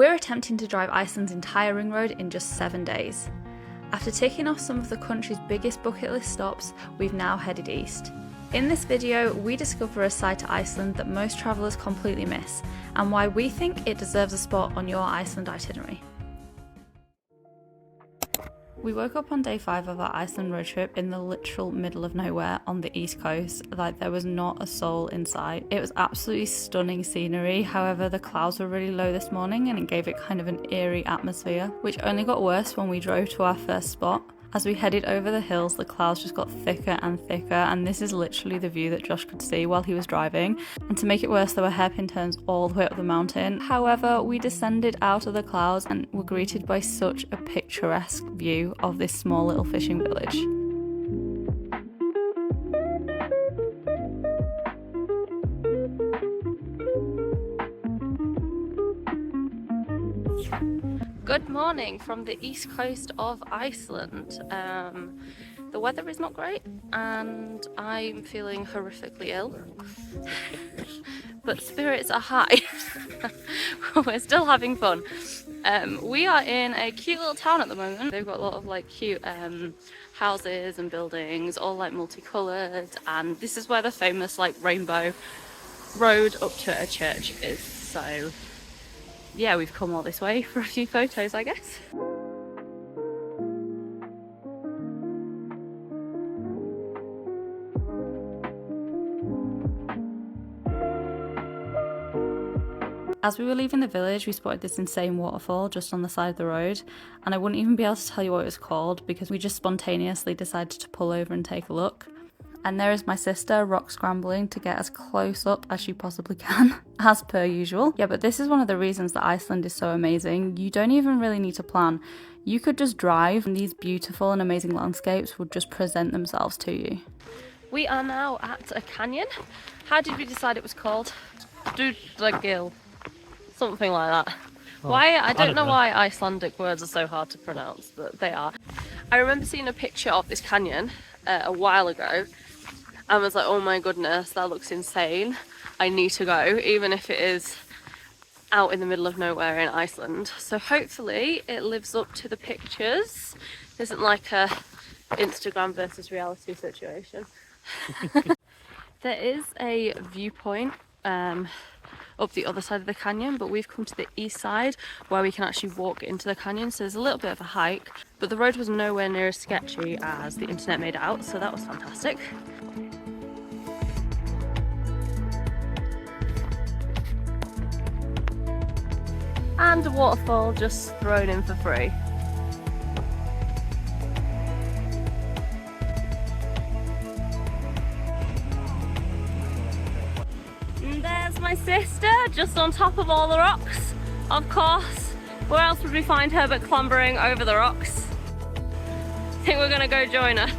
We're attempting to drive Iceland's entire ring road in just 7 days. After ticking off some of the country's biggest bucket list stops, we've now headed east. In this video, we discover a side to Iceland that most travellers completely miss, and why we think it deserves a spot on your Iceland itinerary. We woke up on day 5 of our Iceland road trip in the literal middle of nowhere on the east coast, like there was not a soul in sight. It was absolutely stunning scenery, however the clouds were really low this morning and it gave it kind of an eerie atmosphere, which only got worse when we drove to our first spot. As we headed over the hills, the clouds just got thicker and thicker, and this is literally the view that Josh could see while he was driving. And to make it worse, there were hairpin turns all the way up the mountain. However, we descended out of the clouds and were greeted by such a picturesque view of this small little fishing village. Good morning from the east coast of Iceland. The weather is not great and I'm feeling horrifically ill, but spirits are high. We're still having fun. We are in a cute little town at the moment. They've got a lot of like cute houses and buildings, all like multicolored, and this is where the famous like rainbow road up to a church is. So yeah, we've come all this way for a few photos, I guess. As we were leaving the village, we spotted this insane waterfall just on the side of the road, and I wouldn't even be able to tell you what it was called because we just spontaneously decided to pull over and take a look. And there is my sister rock scrambling to get as close up as she possibly can, as per usual. Yeah, but this is one of the reasons that Iceland is so amazing. You don't even really need to plan. You could just drive and these beautiful and amazing landscapes would just present themselves to you. We are now at a canyon. How did we decide it was called? Stuðlagil. Something like that. Why? I don't know why Icelandic words are so hard to pronounce, but they are. I remember seeing a picture of this canyon a while ago. I was like, oh my goodness, that looks insane. I need to go, even if it is out in the middle of nowhere in Iceland. So hopefully it lives up to the pictures. It isn't like a Instagram versus reality situation. There is a viewpoint up the other side of the canyon, but we've come to the east side where we can actually walk into the canyon, so there's a little bit of a hike, but the road was nowhere near as sketchy as the internet made it out, so that was fantastic. And a waterfall just thrown in for free. And there's my sister, just on top of all the rocks. Of course, where else would we find her but clambering over the rocks? I think we're gonna go join her.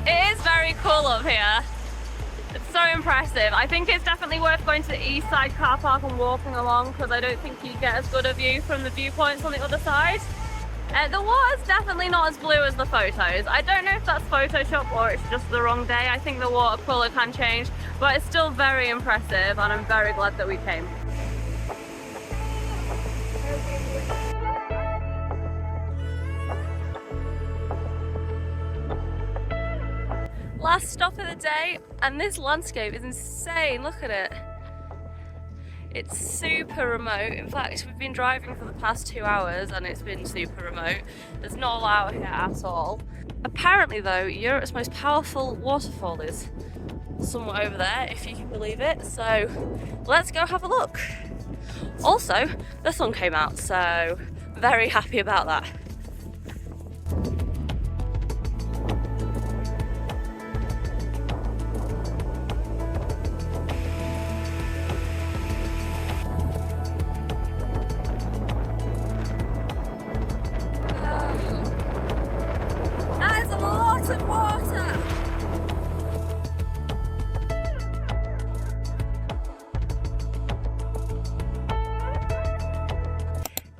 It is very cool up here. It's so impressive. I think it's definitely worth going to the east side car park and walking along because I don't think you get as good a view from the viewpoints on the other side. The water's definitely not as blue as the photos. I don't know if that's Photoshop or it's just the wrong day. I think the water colour can change, but it's still very impressive and I'm very glad that we came. Last stop of the day, and this landscape is insane. Look at it. It's super remote. In fact, we've been driving for the past 2 hours and it's been super remote. There's not a lot out here at all. Apparently though, Europe's most powerful waterfall is somewhere over there, if you can believe it. So let's go have a look. Also, the sun came out, so very happy about that.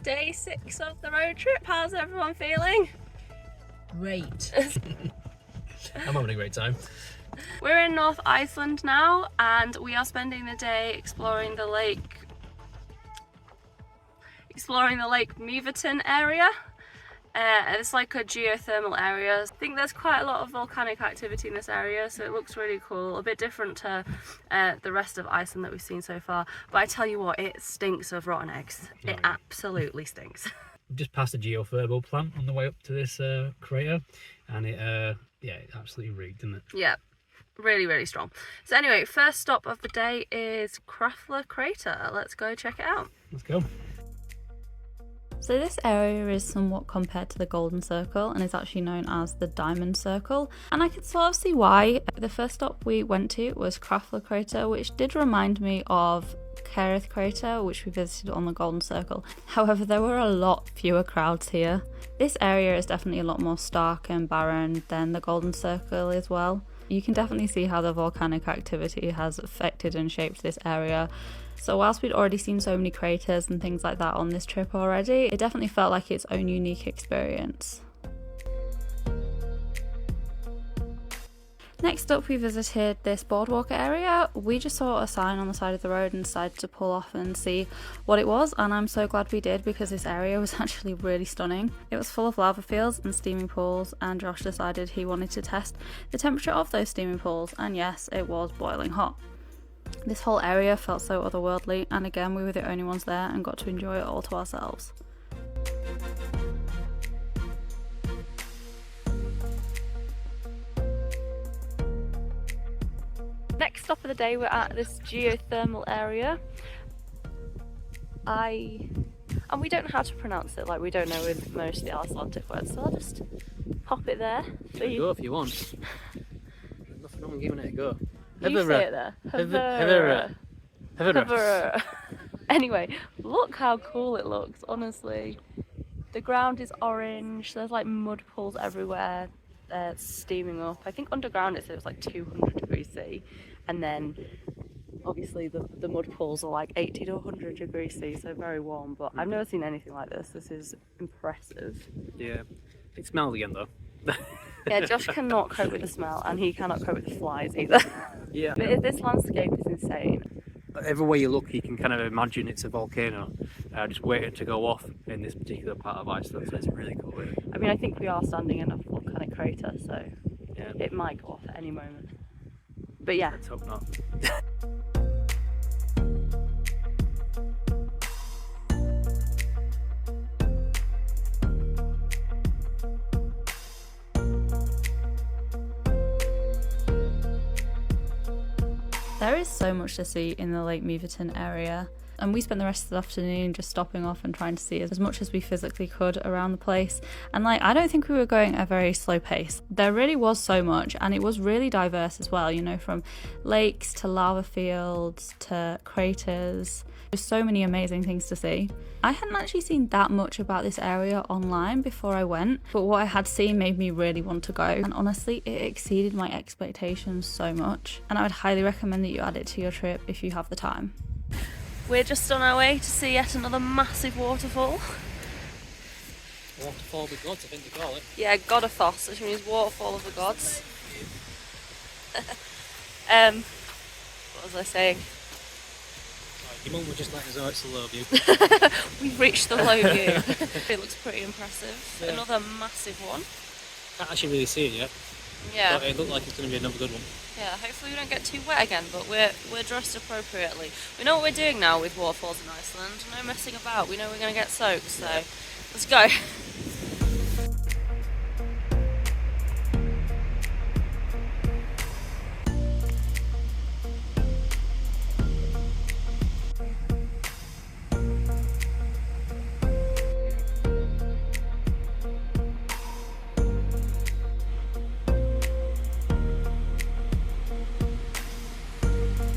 Day 6 of the road trip. How's everyone feeling? great. I'm having a great time. We're in North Iceland now, and we are spending the day exploring the Lake Mývatn area. It's like a geothermal area. I think there's quite a lot of volcanic activity in this area, so it looks really cool. A bit different to the rest of Iceland that we've seen so far. But I tell you what, it stinks of rotten eggs. It absolutely stinks. We've just passed a geothermal plant on the way up to this crater, and it absolutely reeked, didn't it? Yeah. Really, really strong. So anyway, first stop of the day is Krafla Crater. Let's go check it out. Let's go. So this area is somewhat compared to the Golden Circle and is actually known as the Diamond Circle. And I could sort of see why. The first stop we went to was Krafla Crater, which did remind me of Hverir Crater, which we visited on the Golden Circle. However, there were a lot fewer crowds here. This area is definitely a lot more stark and barren than the Golden Circle as well. You can definitely see how the volcanic activity has affected and shaped this area. So whilst we'd already seen so many craters and things like that on this trip already, it definitely felt like its own unique experience. Next up, we visited this boardwalk area. We just saw a sign on the side of the road and decided to pull off and see what it was, and I'm so glad we did because this area was actually really stunning. It was full of lava fields and steaming pools, and Josh decided he wanted to test the temperature of those steaming pools, and yes, it was boiling hot. This whole area felt so otherworldly, and again, we were the only ones there and got to enjoy it all to ourselves. Next stop of the day, we're at this geothermal area. And we don't know how to pronounce it, like we don't know with most of the Icelandic words, so I'll just pop it there for you. Go if you want. There's nothing wrong with giving it a go. You say it there. Havara. Anyway, look how cool it looks, honestly. The ground is orange, there's like mud pools everywhere. Steaming up. I think underground it says like 200 degrees C, and then obviously the mud pools are like 80 to 100 degrees C, so very warm, but I've never seen anything like this. This is impressive. Yeah, it smells again though. Yeah, Josh cannot cope with the smell, and he cannot cope with the flies either. Yeah. But this landscape is insane. Everywhere you look, you can kind of imagine it's a volcano just waiting to go off in this particular part of Iceland, so it's really cool. Really. I mean, I think we are standing in a volcanic crater, so yeah, it might go off at any moment. But yeah. Let's hope not. There is so much to see in the Lake Mývatn area, and we spent the rest of the afternoon just stopping off and trying to see as much as we physically could around the place. And I don't think we were going at a very slow pace. There really was so much, and it was really diverse as well, you know, from lakes to lava fields to craters. There's so many amazing things to see. I hadn't actually seen that much about this area online before I went, but what I had seen made me really want to go, and honestly it exceeded my expectations so much, and I would highly recommend that you add it to your trip if you have the time. We're just on our way to see yet another massive waterfall. Waterfall of the gods, I think they call it. Yeah, Goðafoss, which means waterfall of the gods. What was I saying? Your mum was just letting us know it's a low view. We've reached the low view. It looks pretty impressive. Yeah. Another massive one. Can't actually really see it yet. Yeah. But it looked like it's going to be another good one. Yeah, hopefully we don't get too wet again, but we're dressed appropriately. We know what we're doing now with waterfalls in Iceland. No messing about. We know we're going to get soaked, so let's go.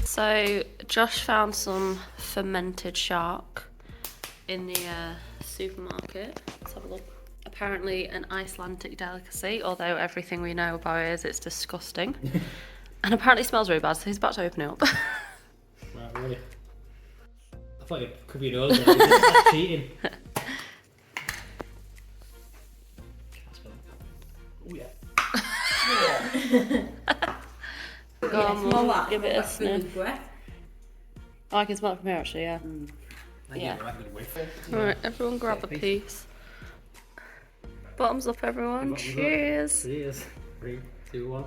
So Josh found some fermented shark in the supermarket. Let's have a look. Apparently an Icelandic delicacy, although everything we know about it is it's disgusting. And apparently it smells really bad, so he's about to open it up. Right, really? I thought it could be yours. It's cheating. Can't smell it. Oh yeah. Go on, smell Mum, that. give it a That sniff. food breath. Oh, I can smell it from here actually, yeah. Yeah. Alright, everyone grab a piece. Bottoms up, everyone. Cheers. Cheers. 3, 2, 1.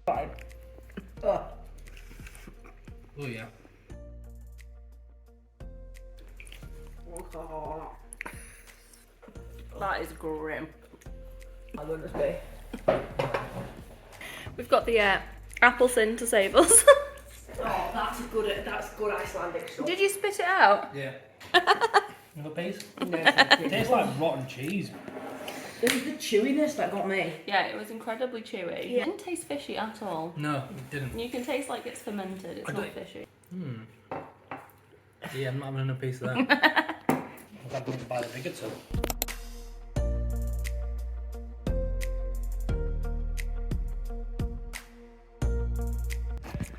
Oh. Oh yeah. That is grim. I wouldn't be. We've got the apple sin to save us. Oh, that's good Icelandic stuff. Did you spit it out? Yeah. You got piece? No, It tastes like rotten cheese. it was the chewiness that got me. Yeah, it was incredibly chewy. Yeah. It didn't taste fishy at all. No, it didn't. You can taste like it's fermented, it's not fishy. Yeah, I'm not having another piece of that. I'm going to buy the bigger tub.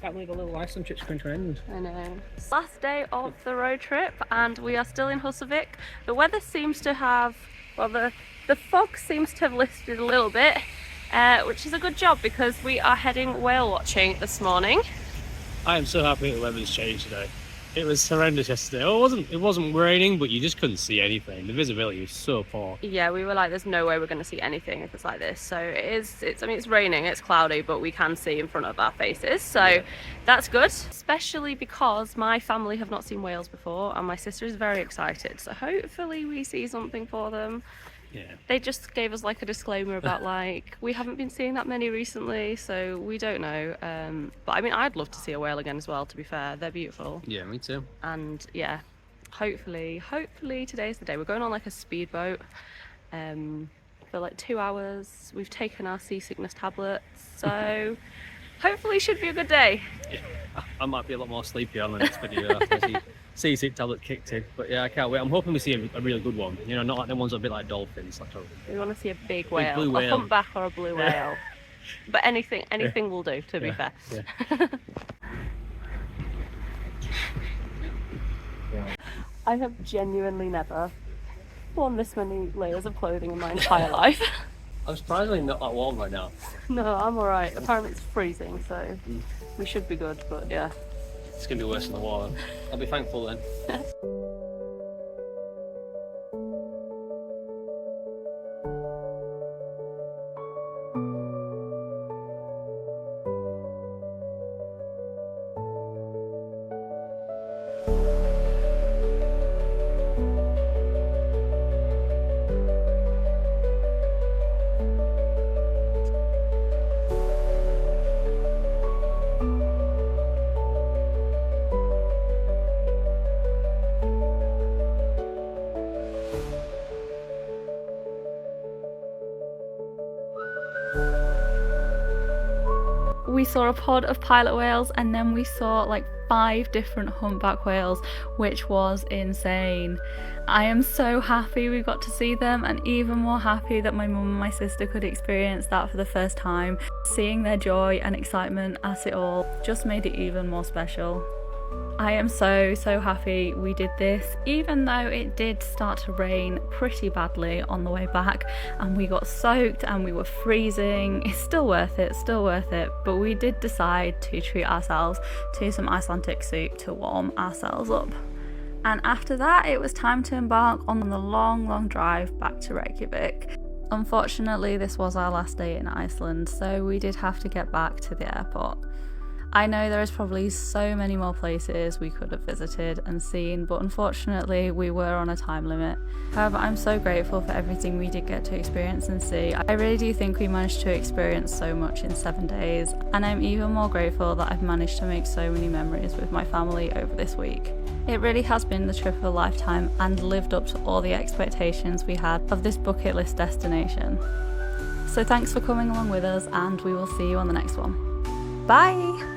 Can't believe a little Iceland trip's coming to an end. I know. Last day of the road trip and we are still in Húsavík. The weather seems to have, well the fog seems to have lifted a little bit, which is a good job because we are heading whale watching this morning. I am so happy the weather's changed today. It was horrendous yesterday. Oh, it wasn't raining, but you just couldn't see anything. The visibility was so poor. Yeah, we were like, there's no way we're going to see anything if it's like this. So I mean, it's raining, it's cloudy, but we can see in front of our faces. So that's good, especially because my family have not seen whales before and my sister is very excited. So hopefully we see something for them. Yeah. They just gave us like a disclaimer about like, we haven't been seeing that many recently, so we don't know. But I mean, I'd love to see a whale again as well, to be fair. They're beautiful. Yeah, me too. And yeah, hopefully today's the day. We're going on like a speedboat for like 2 hours. We've taken our seasickness tablets, so hopefully should be a good day. Yeah. I might be a lot more sleepy on the next video after I see seasick tablet kicked in. But yeah, I can't wait. I'm hoping we see a really good one. You know, not like the ones that are a bit like dolphins. Like we want to see a big whale, blue whale. A humpback or a blue whale. But anything will do, to be fair. Yeah. I have genuinely never worn this many layers of clothing in my entire life. I'm surprisingly not that warm right now. No, I'm alright. Apparently it's freezing, so we should be good, but yeah. It's going to be worse than the war. I'll be thankful then. We saw a pod of pilot whales and then we saw like 5 different humpback whales, which was insane. I am so happy we got to see them and even more happy that my mum and my sister could experience that for the first time. Seeing their joy and excitement at it all just made it even more special. I am so happy we did this, even though it did start to rain pretty badly on the way back and we got soaked and we were freezing. It's still worth it, but we did decide to treat ourselves to some Icelandic soup to warm ourselves up. And after that it was time to embark on the long drive back to Reykjavik. Unfortunately this was our last day in Iceland, so we did have to get back to the airport. I know there is probably so many more places we could have visited and seen, but unfortunately we were on a time limit. However, I'm so grateful for everything we did get to experience and see. I really do think we managed to experience so much in 7 days, and I'm even more grateful that I've managed to make so many memories with my family over this week. It really has been the trip of a lifetime and lived up to all the expectations we had of this bucket list destination. So thanks for coming along with us, and we will see you on the next one. Bye!